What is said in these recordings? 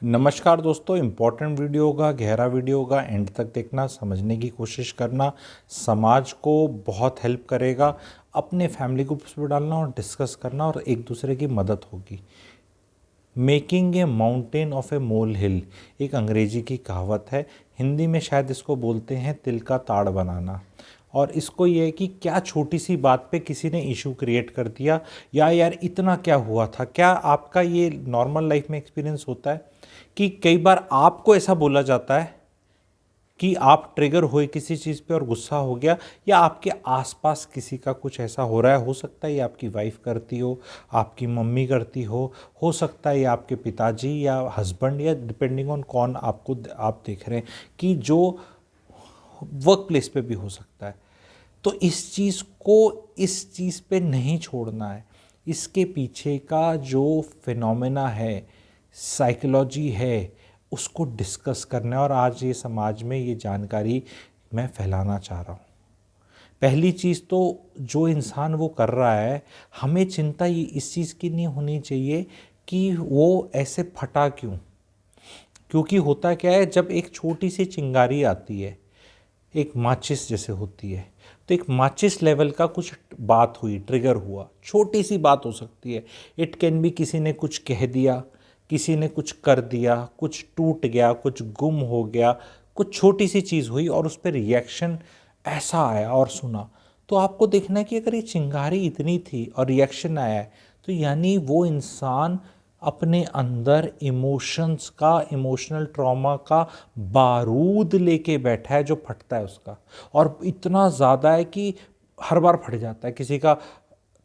नमस्कार दोस्तों, important video होगा, गहरा वीडियो होगा, एंड तक देखना, समझने की कोशिश करना। समाज को बहुत हेल्प करेगा। अपने फैमिली ग्रुप्स में डालना और डिस्कस करना और एक दूसरे की मदद होगी। मेकिंग ए माउंटेन ऑफ ए मोल हिल एक अंग्रेजी की कहावत है। हिंदी में शायद इसको बोलते हैं तिल का ताड़ बनाना। और इसको ये है कि क्या छोटी सी बात पे किसी ने इशू क्रिएट कर दिया, या यार इतना क्या हुआ था। क्या आपका ये नॉर्मल लाइफ में एक्सपीरियंस होता है कि कई बार आपको ऐसा बोला जाता है कि आप ट्रिगर हुए किसी चीज़ पे और गुस्सा हो गया, या आपके आसपास किसी का कुछ ऐसा हो रहा है। हो सकता है ये आपकी वाइफ करती हो, आपकी मम्मी करती हो सकता है ये आपके पिताजी या हस्बैंड, या डिपेंडिंग ऑन कौन आप देख रहे हैं, कि जो वर्क प्लेस पे भी हो सकता है। तो इस चीज़ को इस चीज़ पे नहीं छोड़ना है। इसके पीछे का जो फिनोमेना है, साइकोलॉजी है, उसको डिस्कस करना है। और आज ये समाज में ये जानकारी मैं फैलाना चाह रहा हूँ। पहली चीज़ तो जो इंसान वो कर रहा है, हमें चिंता ये इस चीज़ की नहीं होनी चाहिए कि वो ऐसे फटा क्यों। क्योंकि होता क्या है, जब एक छोटी सी चिंगारी आती है, एक माचिस जैसे होती है, तो एक माचिस लेवल का कुछ बात हुई, ट्रिगर हुआ, छोटी सी बात हो सकती है। इट कैन बी किसी ने कुछ कह दिया, किसी ने कुछ कर दिया, कुछ टूट गया, कुछ गुम हो गया, कुछ छोटी सी चीज़ हुई और उस पर रिएक्शन ऐसा आया और सुना। तो आपको देखना है कि अगर ये चिंगारी इतनी थी और रिएक्शन आया है, तो यानी वो इंसान अपने अंदर इमोशंस का, इमोशनल ट्रॉमा का बारूद लेके बैठा है, जो फटता है उसका। और इतना ज़्यादा है कि हर बार फट जाता है। किसी का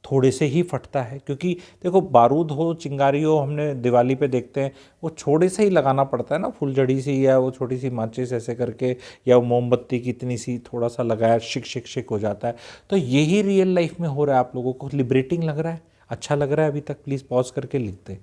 थोड़े से ही फटता है, क्योंकि देखो बारूद हो, चिंगारी हो, हमने दिवाली पे देखते हैं, वो छोटे से ही लगाना पड़ता है ना, फुलझड़ी सी या वो छोटी सी माचिस ऐसे करके, या वो मोमबत्ती की इतनी सी थोड़ा सा लगाया, शिक शिक शिक हो जाता है। तो यही रियल लाइफ में हो रहा है। आप लोगों को लिबरेटिंग लग रहा है, अच्छा लग रहा है अभी तक, प्लीज़ पॉज करके लिख दें।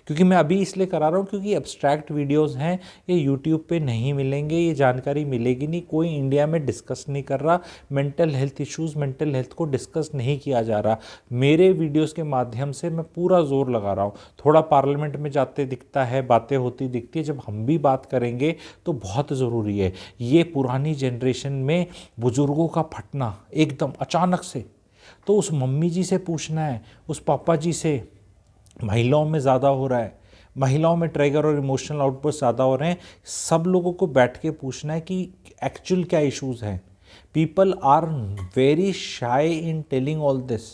क्योंकि मैं अभी इसलिए करा रहा हूँ क्योंकि एब्स्ट्रैक्ट वीडियोस हैं, ये यूट्यूब पे नहीं मिलेंगे, ये जानकारी मिलेगी नहीं। कोई इंडिया में डिस्कस नहीं कर रहा mental health issues, mental health को डिस्कस नहीं किया जा रहा। मेरे वीडियोस के माध्यम से मैं पूरा जोर लगा रहा हूँ। थोड़ा पार्लियामेंट में जाते दिखता है, बातें होती दिखती है, जब हम भी बात करेंगे तो बहुत ज़रूरी है। ये पुरानी जनरेशन में बुज़ुर्गों का फटना एकदम अचानक से, तो उस मम्मी जी से पूछना है, उस पापा जी से। महिलाओं में ज़्यादा हो रहा है, महिलाओं में ट्रिगर और इमोशनल आउटबर्स्ट ज़्यादा हो रहे हैं। सब लोगों को बैठ के पूछना है कि एक्चुअल क्या इश्यूज़ हैं। People are very shy in telling all this.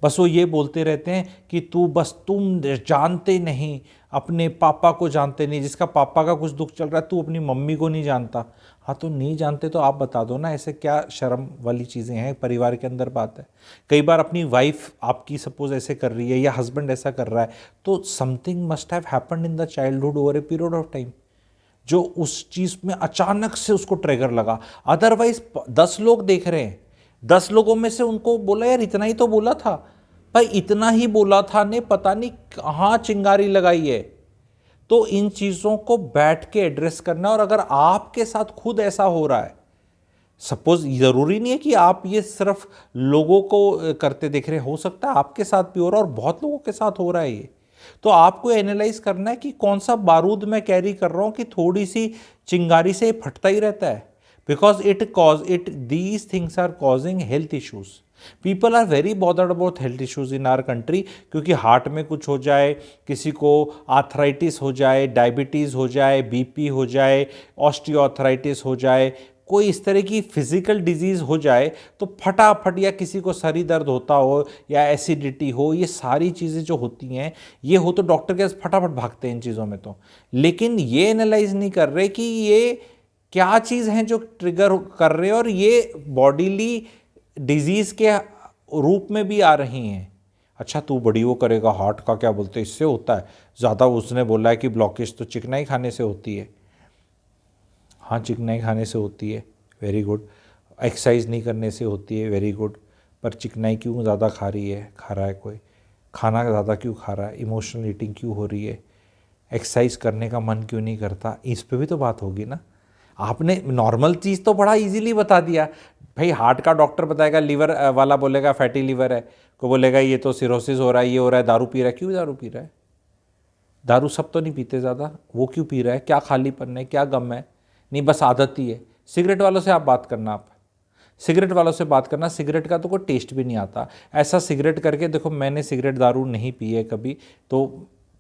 बस वो ये बोलते रहते हैं कि तुम जानते नहीं, अपने पापा को जानते नहीं। जिसका पापा का कुछ दुख चल रहा है, तू अपनी मम्मी को नहीं जानता। हाँ, तो नहीं जानते तो आप बता दो ना, ऐसे क्या शर्म वाली चीज़ें हैं। परिवार के अंदर बात है। कई बार अपनी वाइफ आपकी सपोज ऐसे कर रही है, या हस्बैंड ऐसा कर रहा है, तो something must have happened in the childhood over a period of time, जो उस चीज़ में अचानक से उसको ट्रिगर लगा। अदरवाइज 10 लोग देख रहे हैं, 10 लोगों में से उनको बोला यार इतना ही तो बोला था। भाई इतना ही बोला था ने पता नहीं कहाँ चिंगारी लगाई है। तो इन चीज़ों को बैठ के एड्रेस करना। और अगर आपके साथ खुद ऐसा हो रहा है, सपोज ज़रूरी नहीं है कि आप ये सिर्फ लोगों को करते देख रहे, हो सकता है आपके साथ भी हो रहा है, और बहुत लोगों के साथ हो रहा है ये। तो आपको एनालाइज करना है कि कौन सा बारूद मैं कैरी कर रहा हूं, कि थोड़ी सी चिंगारी से फटता ही रहता है। Because these things are causing health issues. People are very bothered about health issues in our country, क्योंकि हार्ट में कुछ हो जाए, किसी को आर्थराइटिस हो जाए, डायबिटीज़ हो जाए, बीपी हो जाए, ऑस्टियोआर्थराइटिस हो जाए, कोई इस तरह की फिजिकल डिजीज़ हो जाए, तो फटाफट, या किसी को सर दर्द होता हो, या एसिडिटी हो, ये सारी चीज़ें जो होती हैं, ये हो तो डॉक्टर के पास फटाफट भागते हैं इन चीज़ों में। तो लेकिन ये एनालाइज नहीं कर रहे कि ये क्या चीज़ हैं जो ट्रिगर कर रहे हैं, और ये बॉडीली डिजीज़ के रूप में भी आ रही हैं। अच्छा, तू बड़ी वो करेगा, हार्ट का क्या बोलते हैं, इससे होता है ज़्यादा। उसने बोला है कि ब्लॉकेज तो चिकनाई खाने से होती है। हाँ, चिकनाई खाने से होती है, वेरी गुड। एक्सरसाइज नहीं करने से होती है, वेरी गुड। पर चिकनाई क्यों ज़्यादा खा रहा है कोई, खाना ज़्यादा क्यों खा रहा है, इमोशनल ईटिंग क्यों हो रही है, एक्सरसाइज करने का मन क्यों नहीं करता, इस पे भी तो बात होगी ना। आपने नॉर्मल चीज़ तो बड़ा इजीली बता दिया। भाई हार्ट का डॉक्टर बताएगा, लीवर वाला बोलेगा फैटी लीवर है, को बोलेगा ये तो सिरोसिस हो रहा है, ये हो रहा है, दारू पी रहा है। क्यों दारू पी रहा है? दारू सब तो नहीं पीते ज़्यादा, वो क्यों पी रहा है, क्या खालीपन है, क्या गम है, नहीं बस आदत ही है। सिगरेट वालों से आप बात करना, आप सिगरेट वालों से बात करना, सिगरेट का तो कोई टेस्ट भी नहीं आता। ऐसा सिगरेट करके देखो, मैंने सिगरेट दारू नहीं पी है कभी तो,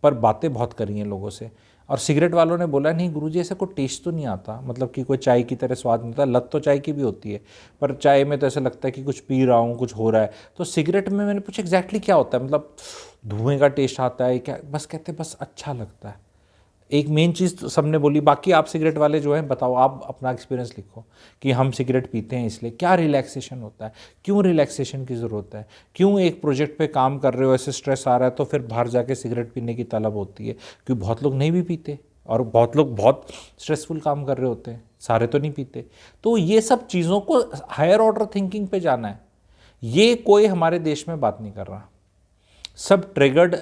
पर बातें बहुत करी हैं लोगों से, और सिगरेट वालों ने बोला नहीं गुरुजी ऐसा कोई टेस्ट तो नहीं आता, मतलब कि कोई चाय की तरह स्वाद नहीं आता। लत तो चाय की भी होती है, पर चाय में तो ऐसा लगता है कि कुछ पी रहा हूँ, कुछ हो रहा है। तो सिगरेट में मैंने पूछा एग्जैक्टली क्या होता है, मतलब धुएं का टेस्ट आता है क्या? बस कहते बस अच्छा लगता है। एक मेन चीज़ तो सबने बोली। बाकी आप सिगरेट वाले जो हैं बताओ, आप अपना एक्सपीरियंस लिखो कि हम सिगरेट पीते हैं इसलिए क्या रिलैक्सेशन होता है, क्यों रिलैक्सेशन की ज़रूरत है, क्यों एक प्रोजेक्ट पे काम कर रहे हो ऐसे स्ट्रेस आ रहा है तो फिर बाहर जाके सिगरेट पीने की तलब होती है। क्योंकि बहुत लोग नहीं भी पीते और बहुत लोग बहुत स्ट्रेसफुल काम कर रहे होते हैं, सारे तो नहीं पीते। तो ये सब चीज़ों को हायर ऑर्डर थिंकिंग पे जाना है। ये कोई हमारे देश में बात नहीं कर रहा, सब ट्रिगर्ड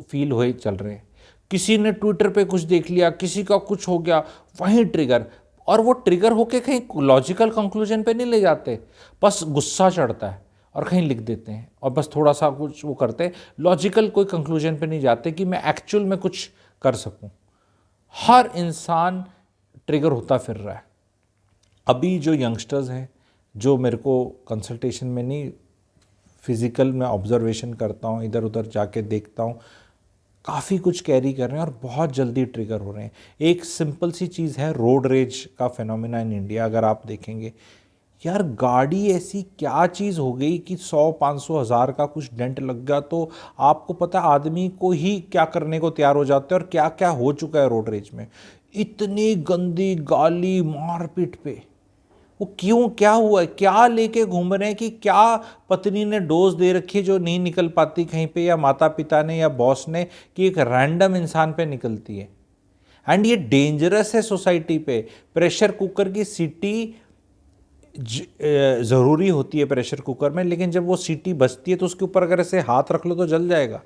फील हुए चल रहे हैं। किसी ने ट्विटर पे कुछ देख लिया, किसी का कुछ हो गया, वहीं ट्रिगर, और वो ट्रिगर होके कहीं लॉजिकल कंक्लूजन पे नहीं ले जाते, बस गुस्सा चढ़ता है और कहीं लिख देते हैं और बस थोड़ा सा कुछ वो करते हैं, लॉजिकल कोई कंक्लूजन पे नहीं जाते कि मैं एक्चुअल में कुछ कर सकूं। हर इंसान ट्रिगर होता फिर रहा है। अभी जो यंगस्टर्स हैं, जो मेरे को कंसल्टेशन में नहीं, फिज़िकल में ऑब्जर्वेशन करता हूँ, इधर उधर जाके देखता हूँ, काफ़ी कुछ कैरी कर रहे हैं और बहुत जल्दी ट्रिगर हो रहे हैं। एक सिंपल सी चीज़ है रोड रेज का फिनोमिना इन इंडिया। अगर आप देखेंगे यार, गाड़ी ऐसी क्या चीज़ हो गई कि 100-500 हज़ार का कुछ डेंट लग गया तो आपको पता है आदमी को ही क्या करने को तैयार हो जाते हैं। और क्या क्या हो चुका है रोड रेज में, इतनी गंदी गाली मारपीट पे। वो क्यों, क्या हुआ है, क्या लेके घूम रहे हैं, कि क्या पत्नी ने डोज दे रखी है जो नहीं निकल पाती कहीं पे, या माता पिता ने या बॉस ने, कि एक रैंडम इंसान पे निकलती है। एंड ये डेंजरस है सोसाइटी पे। प्रेशर कुकर की सीटी ज़रूरी होती है प्रेशर कुकर में, लेकिन जब वो सीटी बजती है तो उसके ऊपर अगर ऐसे हाथ रख लो तो जल जाएगा।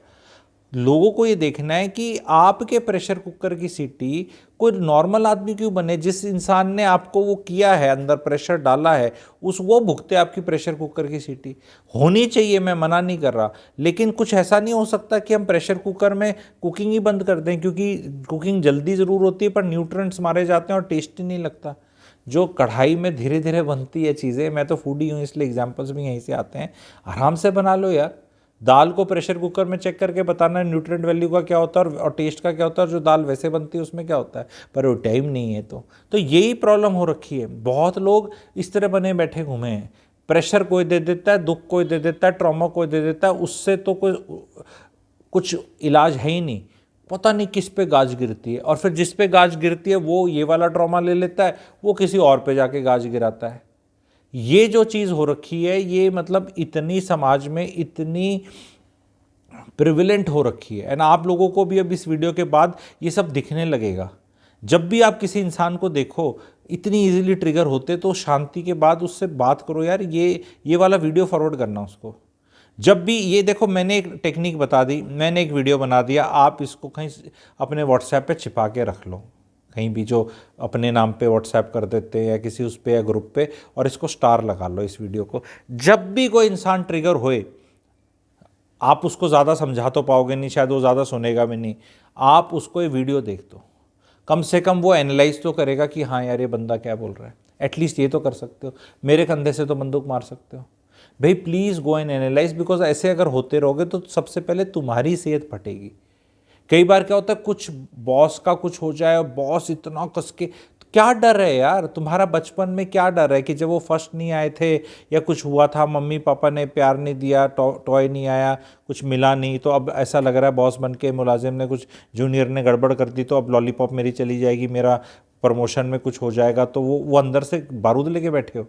लोगों को ये देखना है कि आपके प्रेशर कुकर की सीटी कोई नॉर्मल आदमी क्यों बने, जिस इंसान ने आपको वो किया है, अंदर प्रेशर डाला है, उस वो भुगते आपकी प्रेशर कुकर की सीटी। होनी चाहिए, मैं मना नहीं कर रहा, लेकिन कुछ ऐसा नहीं हो सकता कि हम प्रेशर कुकर में कुकिंग ही बंद कर दें, क्योंकि कुकिंग जल्दी ज़रूर होती है पर न्यूट्रिएंट्स मारे जाते हैं और टेस्टी नहीं लगता। जो कढ़ाई में धीरे धीरे बनती है चीज़ें, मैं तो फूडी हूँ इसलिए एग्जाम्पल्स भी यहीं से आते हैं, आराम से बना लो यार। दाल को प्रेशर कुकर में चेक करके बताना है न्यूट्रिएंट वैल्यू का क्या होता है और टेस्ट का क्या होता है, और जो दाल वैसे बनती है उसमें क्या होता है, पर वो टाइम नहीं है। तो यही प्रॉब्लम हो रखी है। बहुत लोग इस तरह बने बैठे घूमे हैं, प्रेशर कोई दे देता है, दुख कोई दे देता है, ट्रॉमा कोई दे देता है, उससे तो कोई कुछ इलाज है ही नहीं। पता नहीं किस पे गाज गिरती है, और फिर जिस पे गाज गिरती है वो ये वाला ट्रॉमा ले लेता है, वो किसी और पे जाके गाज गिराता है। ये जो चीज़ हो रखी है, ये मतलब इतनी समाज में इतनी प्रिविलेंट हो रखी है। एंड आप लोगों को भी अब इस वीडियो के बाद ये सब दिखने लगेगा। जब भी आप किसी इंसान को देखो इतनी इजीली ट्रिगर होते, तो शांति के बाद उससे बात करो यार, ये वाला वीडियो फॉरवर्ड करना उसको। जब भी ये देखो, मैंने एक टेक्निक बता दी, मैंने एक वीडियो बना दिया, आप इसको कहीं अपने व्हाट्सएप पे छिपा के रख लो, कहीं भी जो अपने नाम पे व्हाट्सएप कर देते हैं या किसी उस पे या ग्रुप पे, और इसको स्टार लगा लो इस वीडियो को। जब भी कोई इंसान ट्रिगर होए, आप उसको ज़्यादा समझा तो पाओगे नहीं, शायद वो ज़्यादा सुनेगा भी नहीं, आप उसको ये वीडियो देख दो, कम से कम वो एनालाइज तो करेगा कि हाँ यार ये बंदा क्या बोल रहा है। एटलीस्ट ये तो कर सकते हो, मेरे कंधे से तो बंदूक मार सकते हो भाई। Please go and analyse, because ऐसे अगर होते रहोगे तो सबसे पहले तुम्हारी सेहत फटेगी। कई बार क्या होता है, कुछ बॉस का कुछ हो जाए और बॉस इतना कस के, क्या डर है यार, तुम्हारा बचपन में क्या डर है कि जब वो फर्स्ट नहीं आए थे या कुछ हुआ था, मम्मी पापा ने प्यार नहीं दिया, टॉय नहीं आया, कुछ मिला नहीं, तो अब ऐसा लग रहा है बॉस बन के मुलाजिम ने कुछ, जूनियर ने गड़बड़ कर दी तो अब लॉलीपॉप मेरी चली जाएगी, मेरा प्रमोशन में कुछ हो जाएगा। तो वो अंदर से बारूद लेके बैठे हो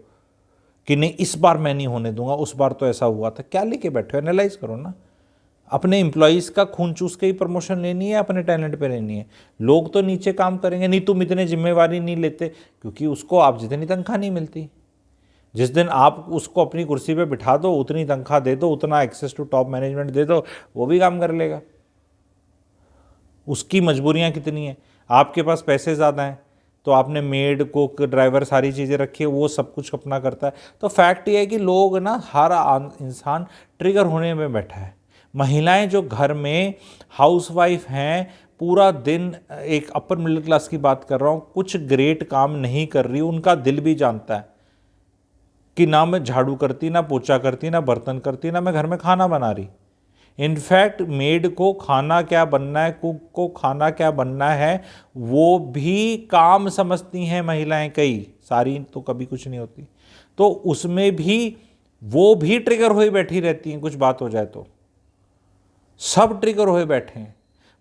कि नहीं इस बार मैं नहीं होने दूंगा, उस बार तो ऐसा हुआ था। क्या लेके बैठे हो, एनालाइज करो ना। अपने एम्प्लॉयज़ का खून चूस के ही प्रमोशन लेनी है, अपने टैलेंट पे लेनी है। लोग तो नीचे काम करेंगे, नहीं तुम इतने जिम्मेवारी नहीं लेते, क्योंकि उसको आप जितनी तनख्वाह नहीं मिलती। जिस दिन आप उसको अपनी कुर्सी पे बिठा दो, उतनी तनख्वाह दे दो, उतना एक्सेस टू टॉप मैनेजमेंट दे दो, वो भी काम कर लेगा। उसकी मजबूरियाँ कितनी हैं, आपके पास पैसे ज़्यादा हैं तो आपने मेड कुक ड्राइवर सारी चीज़ें रखी है, वो सब कुछ अपना करता है। तो फैक्ट ये है कि लोग ना, हर इंसान ट्रिगर होने में बैठा है। महिलाएं जो घर में हाउसवाइफ हैं, पूरा दिन, एक अपर मिडिल क्लास की बात कर रहा हूँ, कुछ ग्रेट काम नहीं कर रही, उनका दिल भी जानता है कि ना मैं झाड़ू करती, ना पोछा करती, ना बर्तन करती, ना मैं घर में खाना बना रही। इनफैक्ट मेड को खाना क्या बनना है, कुक को खाना क्या बनना है, वो भी काम समझती हैं महिलाएं, कई सारी तो कभी कुछ नहीं होती। तो उसमें भी वो भी ट्रिगर हुई बैठी रहती हैं, कुछ बात हो जाए तो सब ट्रिगर हुए बैठे हैं।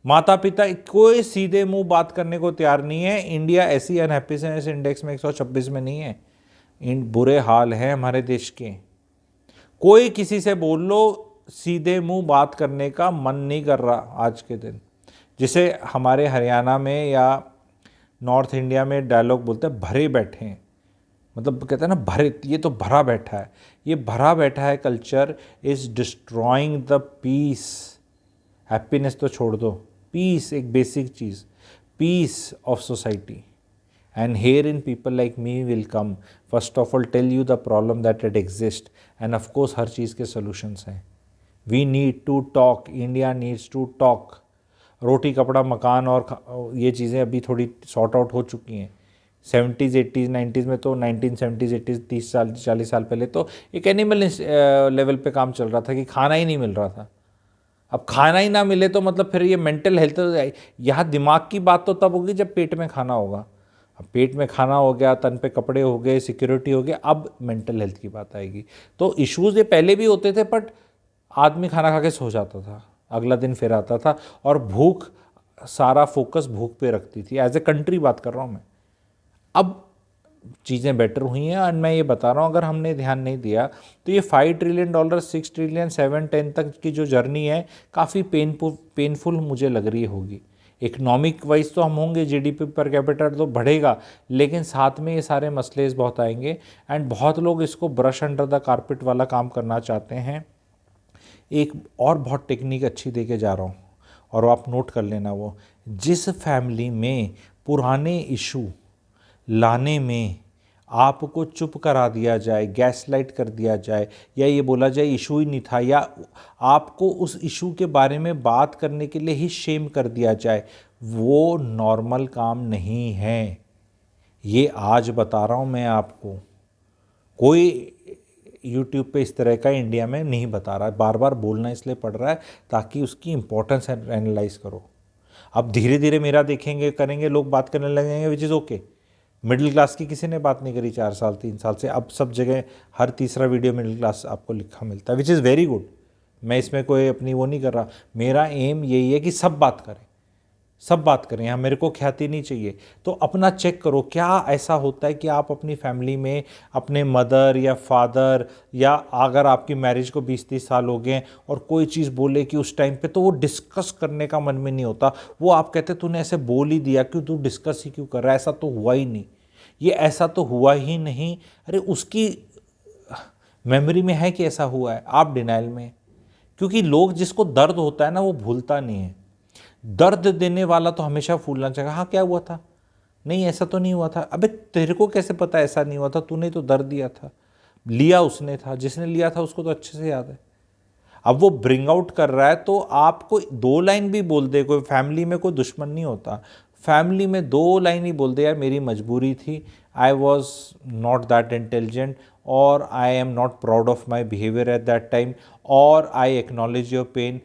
माता पिता कोई सीधे मुंह बात करने को तैयार नहीं है। इंडिया ऐसी अनहैप्पीनेस इंडेक्स में 126 में नहीं है। इन बुरे हाल हैं हमारे देश के। कोई किसी से बोल लो, सीधे मुंह बात करने का मन नहीं कर रहा आज के दिन। जिसे हमारे हरियाणा में या नॉर्थ इंडिया में डायलॉग बोलते हैं, भरे बैठे हैं। मतलब कहते हैं ना, भरे, ये तो भरा बैठा है। ये भरा बैठा है culture is destroying the peace. Happiness तो छोड़ दो, पीस एक बेसिक चीज़, peace of society. And herein people like me will come, first of all tell you the problem that it exists, and of course हर चीज़ के solutions हैं। We need to talk, India needs to talk। रोटी कपड़ा मकान और ये चीज़ें अभी थोड़ी sort out हो चुकी हैं। 70s 80s 90s में तो 1970s 80s 30 साल 40 साल पहले तो एक एनिमल लेवल पे काम चल रहा था कि खाना ही नहीं मिल रहा था। अब खाना ही ना मिले तो मतलब फिर ये मेंटल हेल्थ, यहाँ दिमाग की बात तो तब होगी जब पेट में खाना होगा। अब पेट में खाना हो गया, तन पे कपड़े हो गए, सिक्योरिटी हो गया, अब मेंटल हेल्थ की बात आएगी। तो इश्यूज़ ये पहले भी होते थे, बट आदमी खाना खा के सो जाता था, अगला दिन फिर आता था, और भूख, सारा फोकस भूख पे रखती थी। एज ए कंट्री बात कर रहा हूँ मैं। अब चीज़ें बेटर हुई हैं, और मैं ये बता रहा हूँ, अगर हमने ध्यान नहीं दिया तो ये $5 ट्रिलियन 6 ट्रिलियन 7 10 तक की जो जर्नी है, काफ़ी पेनफुल मुझे लग रही होगी। इकोनॉमिक वाइज तो हम होंगे, जीडीपी पर कैपिटल तो बढ़ेगा, लेकिन साथ में ये सारे मसले बहुत आएंगे। एंड बहुत लोग इसको ब्रश अंडर द कारपेट वाला काम करना चाहते हैं। एक और बहुत टेक्निक अच्छी दे के जा रहा हूँ, और आप नोट कर लेना, वो जिस फैमिली में पुराने इशू लाने में आपको चुप करा दिया जाए, गैस लाइट कर दिया जाए, या ये बोला जाए इशू ही नहीं था, या आपको उस इशू के बारे में बात करने के लिए ही शेम कर दिया जाए, वो नॉर्मल काम नहीं है। ये आज बता रहा हूँ मैं आपको, कोई यूट्यूब पे इस तरह का इंडिया में नहीं बता रहा। बार बार बोलना इसलिए पड़ रहा है ताकि उसकी इम्पोर्टेंस एनालाइज करो। अब धीरे धीरे मेरा देखेंगे, करेंगे, लोग बात करने लगेंगे, which is okay. Middle class की किसी ने बात नहीं करी 4 साल 3 साल से, अब सब जगह हर तीसरा वीडियो मिडिल क्लास आपको लिखा मिलता है, विच इज़ वेरी गुड। मैं इसमें कोई अपनी वो नहीं कर रहा। मेरा एम यही है कि सब बात करें, सब बात करें, यहाँ मेरे को ख्याति नहीं चाहिए। तो अपना चेक करो, क्या ऐसा होता है कि आप अपनी फैमिली में अपने मदर या फादर, या अगर आपकी मैरिज को 20-30 साल हो गए और कोई चीज़ बोले कि उस टाइम पे, तो वो डिस्कस करने का मन में नहीं होता। वो आप कहते तूने ऐसे बोल ही दिया, क्यों तू डिस्कस ही क्यों कर रहा है, ऐसा तो हुआ ही नहीं, ये ऐसा तो हुआ ही नहीं। अरे उसकी मेमोरी में है कि ऐसा हुआ है, आप डिनाइल में। क्योंकि लोग, जिसको दर्द होता है ना, वो भूलता नहीं है। दर्द देने वाला तो हमेशा भूलना चाहिए। हाँ क्या हुआ था, नहीं ऐसा तो नहीं हुआ था। अबे तेरे को कैसे पता ऐसा नहीं हुआ था, तूने तो दर्द दिया था, लिया उसने था, जिसने लिया था उसको तो अच्छे से याद है। अब वो ब्रिंग आउट कर रहा है, तो आपको 2 लाइन भी बोल दे, कोई फैमिली में कोई दुश्मन नहीं होता। फैमिली में 2 लाइन ही बोल दे, यार मेरी मजबूरी थी, I was not that intelligent, और I am not proud of my behaviour at that time, और आई एक्नॉलेज योर पेन।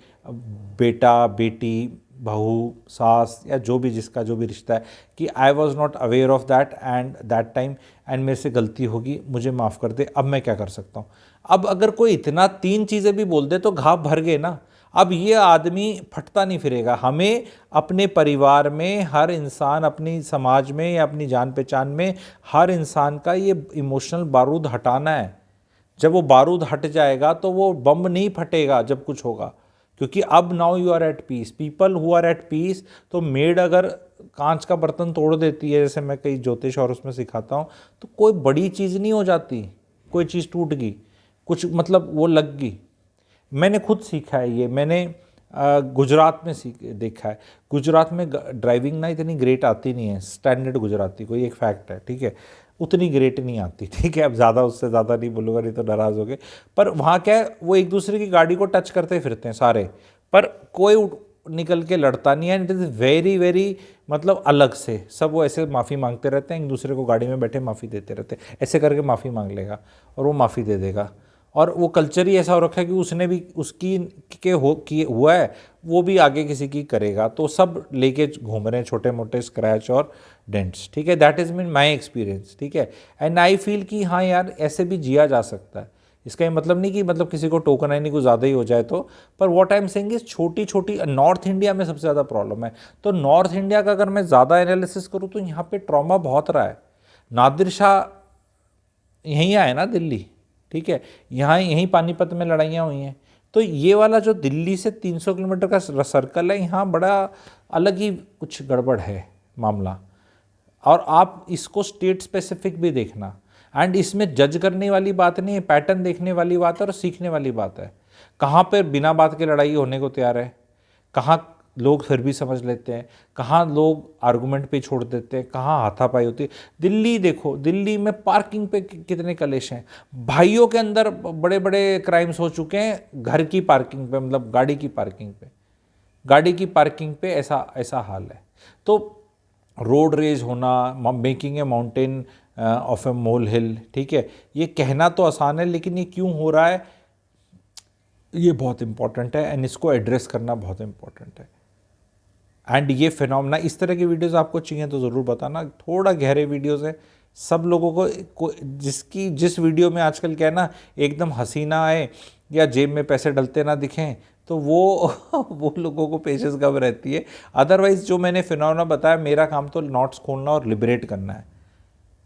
बेटा बेटी, बहू, सास, या जो भी, जिसका जो भी रिश्ता है, कि आई was not aware of that and that time, and मेरे से गलती होगी, मुझे माफ़ कर दे, अब मैं क्या कर सकता हूँ। अब अगर कोई इतना 3 चीज़ें भी बोल दे तो घाव भर गए ना। अब ये आदमी फटता नहीं फिरेगा। हमें अपने परिवार में हर इंसान, अपनी समाज में या अपनी जान पहचान में हर इंसान का ये इमोशनल बारूद हटाना है। जब वो बारूद हट जाएगा तो वो बम नहीं फटेगा जब कुछ होगा, क्योंकि अब now you are at peace, people who are at peace. तो मेड अगर कांच का बर्तन तोड़ देती है, जैसे मैं कई ज्योतिष और उसमें सिखाता हूँ, तो कोई बड़ी चीज़ नहीं हो जाती। कोई चीज़ टूट गई, कुछ मतलब वो लग गई। मैंने खुद सीखा है ये, मैंने गुजरात में देखा है। गुजरात में ड्राइविंग ना इतनी ग्रेट आती नहीं है, स्टैंडर्ड गुजराती, कोई एक फैक्ट है, ठीक है, उतनी ग्रेट नहीं आती, ठीक है। अब ज़्यादा, उससे ज़्यादा नहीं बोलूँगा, नहीं तो नाराज़ हो गए। पर वहाँ क्या है, वो एक दूसरे की गाड़ी को टच करते फिरते हैं सारे, पर कोई निकल के लड़ता नहीं है, इट इज़ वेरी वेरी मतलब अलग से सब वो ऐसे माफ़ी मांगते रहते हैं, एक दूसरे को गाड़ी में बैठे माफ़ी देते रहते हैं, ऐसे करके माफ़ी मांग लेगा और वो माफ़ी दे देगा। और वो कल्चर ही ऐसा हो रखा है कि उसने भी उसकी के हो कि हुआ है वो भी आगे किसी की करेगा, तो सब लेके घूम रहे हैं छोटे मोटे स्क्रैच और डेंट्स, ठीक है। That is mean my experience, ठीक है। एंड आई फील कि हाँ यार ऐसे भी जिया जा सकता है। इसका ये मतलब नहीं कि मतलब किसी को टोकन आई नहीं कुछ ज़्यादा ही हो जाए तो, पर what I am saying is छोटी छोटी नॉर्थ इंडिया में सबसे ज़्यादा प्रॉब्लम है। तो नॉर्थ इंडिया का अगर मैं ज़्यादा एनालिसिस करूँ तो यहाँ पे ट्रॉमा बहुत रहा है। नादिर शाह यहीं आए ना दिल्ली, ठीक है, यहाँ यहीं पानीपत में लड़ाइयाँ हुई हैं। तो ये वाला जो दिल्ली से 300 किलोमीटर का सर्कल है, यहाँ बड़ा अलग ही कुछ गड़बड़ है मामला। और आप इसको स्टेट स्पेसिफिक भी देखना, एंड इसमें जज करने वाली बात नहीं है, पैटर्न देखने वाली बात है और सीखने वाली बात है। कहाँ पर बिना बात के लड़ाई होने को तैयार है, कहाँ लोग फिर भी समझ लेते हैं, कहाँ लोग आर्गुमेंट पे छोड़ देते हैं, कहाँ हाथापाई होती है। दिल्ली देखो, दिल्ली में पार्किंग पे कितने कलेश हैं, भाइयों के अंदर बड़े बड़े क्राइम्स हो चुके हैं घर की पार्किंग पे, मतलब गाड़ी की पार्किंग पे ऐसा ऐसा हाल है। तो रोड रेज होना, मेकिंग ए माउंटेन ऑफ ए मोल हिल, ठीक है, ये कहना तो आसान है लेकिन ये क्यों हो रहा है ये बहुत इंपॉर्टेंट है, एंड इसको एड्रेस करना बहुत इंपॉर्टेंट है। एंड ये फिनोमेना, इस तरह की वीडियोस आपको चाहिए तो ज़रूर बताना, थोड़ा गहरे वीडियोस हैं। सब लोगों को जिस वीडियो में आजकल क्या है ना, एकदम हसीना आए या जेब में पैसे डलते ना दिखें, तो वो लोगों को पेशेंस कम रहती है। अदरवाइज़ जो मैंने फिनोमेना बताया, मेरा काम तो नॉट्स खोलना और लिबरेट करना है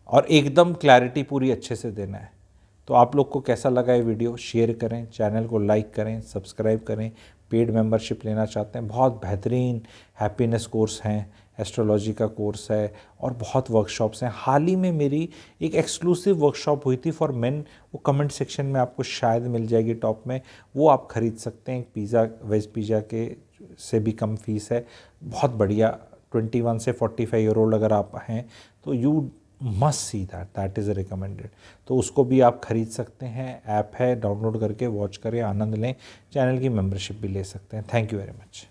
और एकदम क्लैरिटी पूरी अच्छे से देना है। तो आप लोग को कैसा लगा ये वीडियो, शेयर करें, चैनल को लाइक करें, सब्सक्राइब करें। पेड मेंबरशिप लेना चाहते हैं, बहुत बेहतरीन हैप्पीनेस कोर्स हैं, एस्ट्रोलॉजी का कोर्स है और बहुत वर्कशॉप्स हैं। हाल ही में मेरी एक एक्सक्लूसिव वर्कशॉप हुई थी फॉर मेन, वो कमेंट सेक्शन में आपको शायद मिल जाएगी टॉप में, वो आप ख़रीद सकते हैं। पिज़्ज़ा, वेज पिज़्ज़ा के से भी कम फीस है, बहुत बढ़िया। 21 से 45 ईयर ओल्ड अगर आप हैं तो you must see that is recommended. तो उसको भी आप खरीद सकते हैं, ऐप है, डाउनलोड करके वॉच करें, आनंद लें, चैनल की मेंबरशिप भी ले सकते हैं। Thank you very much.